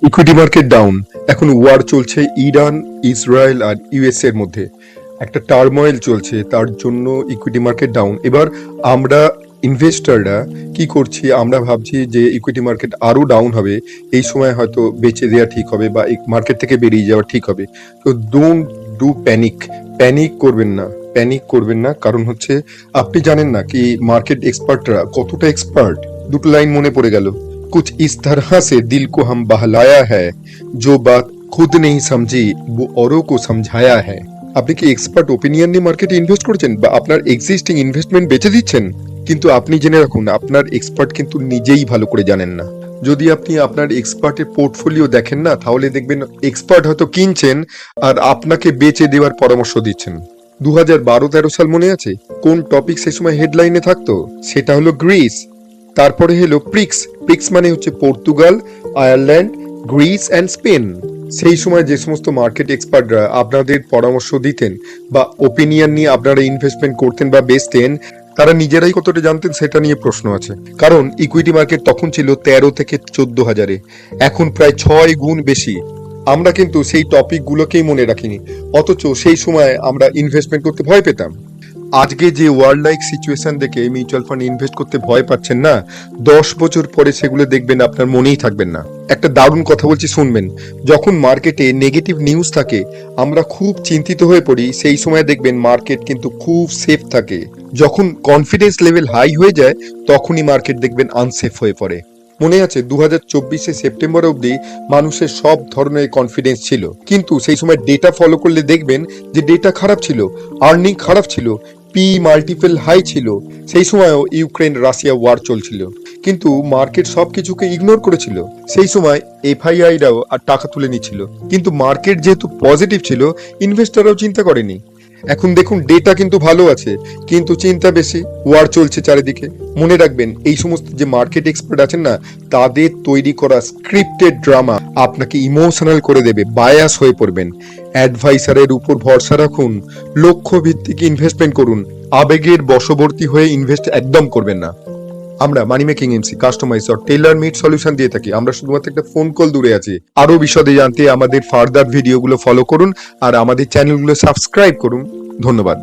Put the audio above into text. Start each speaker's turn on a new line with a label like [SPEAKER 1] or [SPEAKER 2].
[SPEAKER 1] Equity market down. এখন war চলছে Iran, Israel আর USA এর মধ্যে। একটা টার্ময়েল চলছে, তার জন্য ইকুইটি মার্কেট ডাউন। এবার আমরা ইনভেস্টররা কি করছি, আমরা ভাবছি যে ইকুইটি মার্কেট আরো ডাউন হবে, এই সময় হয়তো বেচে দেওয়া ঠিক হবে বা এই মার্কেট থেকে বেরিয়ে যাওয়া ঠিক হবে। তো ডোন্ট ডু প্যানিক। প্যানিক করবেন না, প্যানিক করবেন না। কারণ হচ্ছে আপনি জানেন না কি মার্কেট এক্সপার্টরা কতটা এক্সপার্ট। দুটো লাইন মনে পড়ে গেল, कुछ इस तरह से दिल को हम बहलाया है जो बात खुद नहीं समझी वो औरों को समझाया है। আপনি কি এক্সপার্ট ওপিনিয়ন নিয়ে মার্কেটে ইনভেস্ট করছেন বা আপনার এক্সিস্টিং ইনভেস্টমেন্ট বেচে দিচ্ছেন? কিন্তু আপনি জেনে রাখুন, আপনার এক্সপার্ট কিন্তু নিজেই ভালো করে জানেন না। যদি আপনি আপনার এক্সপার্টের পোর্টফোলিও দেখেন না, তাহলে দেখবেন এক্সপার্ট হয়তো কিনছেন আর আপনাকে বেচে দেওয়ার পরামর্শ দিচ্ছেন। 2012-13 সাল মনে আছে কোন টপিক সে সময় হেডলাইনে থাকতো? সেটা হলো গ্রিস। তারপরে হলো প্রিক্স। প্রিক্স মানে হচ্ছে Portugal, Ireland, Greece and Spain. সেই সময় যে সমস্ত মার্কেট এক্সপার্টরা আপনাদের পরামর্শ দিতেন বা ওপিনিয়ন নিয়ে আপনারা ইনভেস্টমেন্ট করতেন বা বেচতেন, তারা নিজেরাই কতটা জানতেন সেটা নিয়ে প্রশ্ন আছে। কারণ ইকুইটি মার্কেট তখন ছিল 13 থেকে 14 হাজারে, এখন প্রায় 6 গুণ বেশি। আমরা কিন্তু সেই টপিকগুলোকেই মনে রাখিনি, অথচ সেই সময় আমরা ইনভেস্টমেন্ট করতে ভয় পেতাম। আজকে যে ওয়ার্ল্ড লাইক সিচুয়েশন দেখে মিউচুয়াল ফান্ড ইনভেস্ট করতে ভয় পাচ্ছেন না, 10 বছর পরে সেগুলো দেখবেন আপনার মনেই থাকবেন না। একটা দারুণ কথা বলছি, শুনবেন। যখন মার্কেটে নেগেটিভ নিউজ থাকে আমরা খুব চিন্তিত হয়ে পড়ি, সেই সময় দেখবেন মার্কেট কিন্তু খুব সেফ থাকে। যখন কনফিডেন্স লেভেল হাই হয়ে যায় তখনই মার্কেট দেখবেন আনসেফ হয়ে পড়ে। মনে আছে 2024 সেপ্টেম্বর অবধি মানুষের সব ধরনের কনফিডেন্স ছিল, কিন্তু সেই সময় ডেটা ফলো করলে দেখবেন যে ডেটা খারাপ ছিল, আর্নিং খারাপ ছিল, পি মাল্টিপল হাই ছিল। সেই সময়ও ইউক্রেন রাশিয়া ওয়ার চলছিল, কিন্তু মার্কেট সবকিছুকে ইগনোর করেছিল। সেই সময় এফআইআইরাও আর টাকা তুলে নিচ্ছিল, কিন্তু মার্কেট যেহেতু পজিটিভ ছিল ইনভেস্টররাও চিন্তা করেনি। এখন দেখুন ডেটা কিন্তু ভালো আছে, কিন্তু চিন্তা বেশি, ওয়ার চলছে চারিদিকে। মনে রাখবেন এই সমস্ত যে মার্কেট এক্সপার্ট আছেন না, তাদের তৈরি করা স্ক্রিপ্টেড ড্রামা আপনাকে ইমোশনাল করে দেবে, বায়াস হয়ে পড়বেন। অ্যাডভাইসারের উপর ভরসা রাখুন, লক্ষ্য ভিত্তিক ইনভেস্টমেন্ট করুন, আবেগের বশবর্তী হয়ে ইনভেস্ট একদম করবেন না। আমরা মানি মেকিং এমসি কাস্টমাইজ আর টেইলার মেড সলিউশন দিয়ে থাকি। আমরা শুধুমাত্র একটা ফোন কল দূরে আছি। আরো বিশদে জানতে আমাদের ফার্দার ভিডিওগুলো ফলো করুন আর আমাদের চ্যানেলগুলো সাবস্ক্রাইব করুন। ধন্যবাদ।